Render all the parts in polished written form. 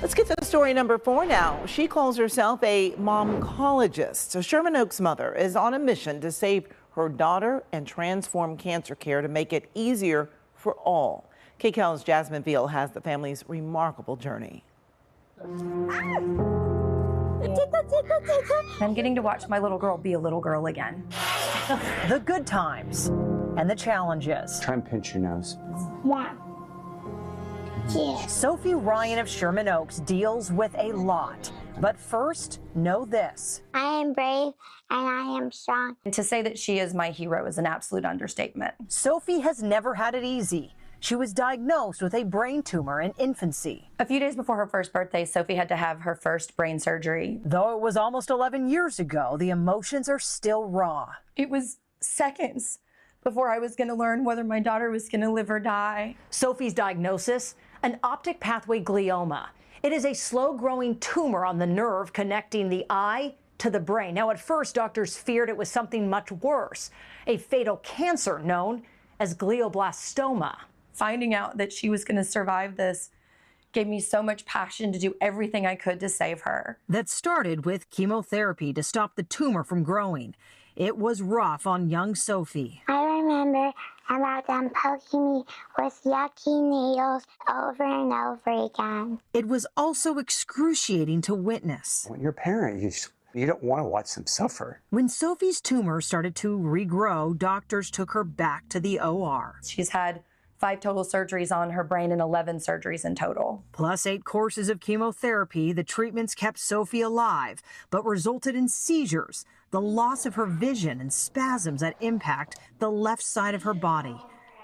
Let's get to story number 4 now. She calls herself a momcologist. So Sherman Oaks mother is on a mission to save her daughter and transform cancer care to make it easier for all. KCAL's Jasmine Veal has the family's remarkable journey. I'm getting to watch my little girl be a little girl again. The good times and the challenges. Try and pinch your nose. 1, 2. Sophie Ryan of Sherman Oaks deals with a lot. But first, know this. I am brave and I am strong. And to say that she is my hero is an absolute understatement. Sophie has never had it easy. She was diagnosed with a brain tumor in infancy. A few days before her first birthday, Sophie had to have her first brain surgery. Though it was almost 11 years ago, the emotions are still raw. It was seconds before I was going to learn whether my daughter was going to live or die. Sophie's diagnosis, an optic pathway glioma. It is a slow-growing tumor on the nerve connecting the eye to the brain. Now, at first, doctors feared it was something much worse, a fatal cancer known as glioblastoma. Finding out that she was going to survive this gave me so much passion to do everything I could to save her. That started with chemotherapy to stop the tumor from growing. It was rough on young Sophie. I remember about them poking me with yucky needles over and over again. It was also excruciating to witness. When you're a parent, you don't want to watch them suffer. When Sophie's tumor started to regrow, doctors took her back to the OR. She's had 5 total surgeries on her brain and 11 surgeries in total. Plus 8 courses of chemotherapy, the treatments kept Sophie alive, but resulted in seizures, the loss of her vision, and spasms that impact the left side of her body.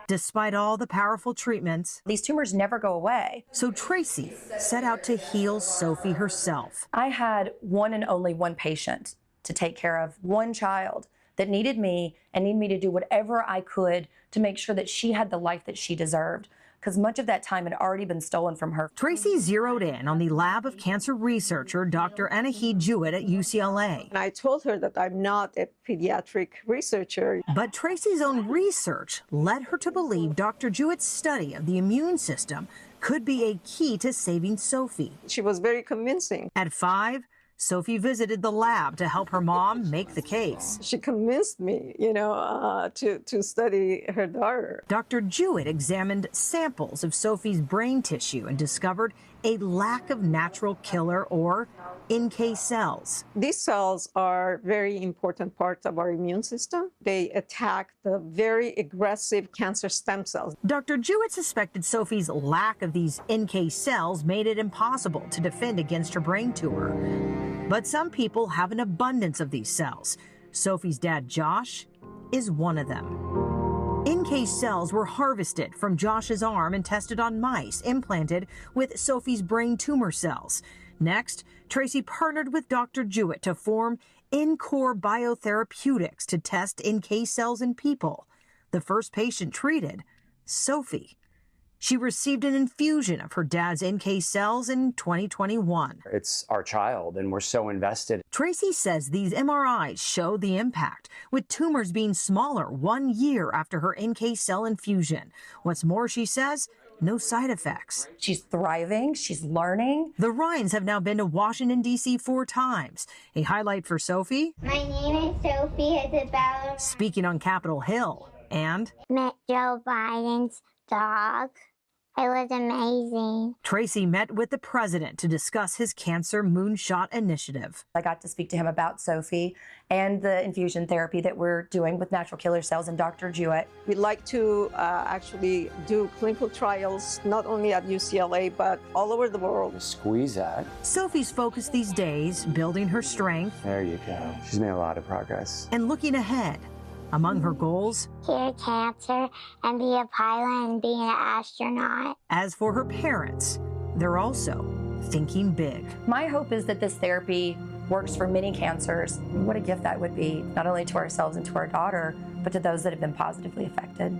Despite all the powerful treatments, These tumors never go away. so Tracy set out to heal Sophie herself. I had one and only one patient to take care of, one child that needed me and needed me to do whatever I could to make sure that she had the life that she deserved, because much of that time had already been stolen from her. Tracy zeroed in on the lab of cancer researcher Dr. Anahid Jewett at UCLA. And I told her that I'm not a pediatric researcher. But Tracy's own research led her to believe Dr. Jewett's study of the immune system could be a key to saving Sophie. She was very convincing. At 5, Sophie visited the lab to help her mom make the case. She convinced me, to study her daughter. Dr. Jewett examined samples of Sophie's brain tissue and discovered a lack of natural killer or NK cells. These cells are very important part of our immune system. They attack the very aggressive cancer stem cells. Dr. Jewett suspected Sophie's lack of these NK cells made it impossible to defend against her brain tumor. But some people have an abundance of these cells. Sophie's dad, Josh, is one of them. NK cells were harvested from Josh's arm and tested on mice implanted with Sophie's brain tumor cells. Next, Tracy partnered with Dr. Jewett to form Encore Biotherapeutics to test NK cells in people. The first patient treated, Sophie. She received an infusion of her dad's NK cells in 2021. It's our child, and we're so invested. Tracy says these MRIs show the impact, with tumors being smaller 1 year after her NK cell infusion. What's more, she says, no side effects. She's thriving, she's learning. The Ryans have now been to Washington, D.C. 4 times. A highlight for Sophie? My name is Sophie Isabella. Speaking on Capitol Hill. And Met Joe Biden's dog. It was amazing. Tracy met with the president to discuss his cancer moonshot initiative. I got to speak to him about Sophie and the infusion therapy that we're doing with natural killer cells and Dr. Jewett. We'd like to actually do clinical trials, not only at UCLA, but all over the world. Squeeze that. Sophie's focus these days, building her strength. There you go. She's made a lot of progress. And looking ahead. Among her goals, Cure cancer and be a pilot and be an astronaut. As for her parents, they're also thinking big. My hope is that this therapy works for many cancers. What a gift that would be, not only to ourselves and to our daughter, but to those that have been positively affected.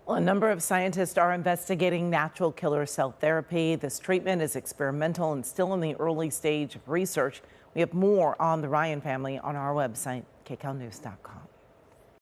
Well, a number of scientists are investigating natural killer cell therapy. This treatment is experimental and still in the early stage of research. We have more on the Ryan family on our website, kcalnews.com.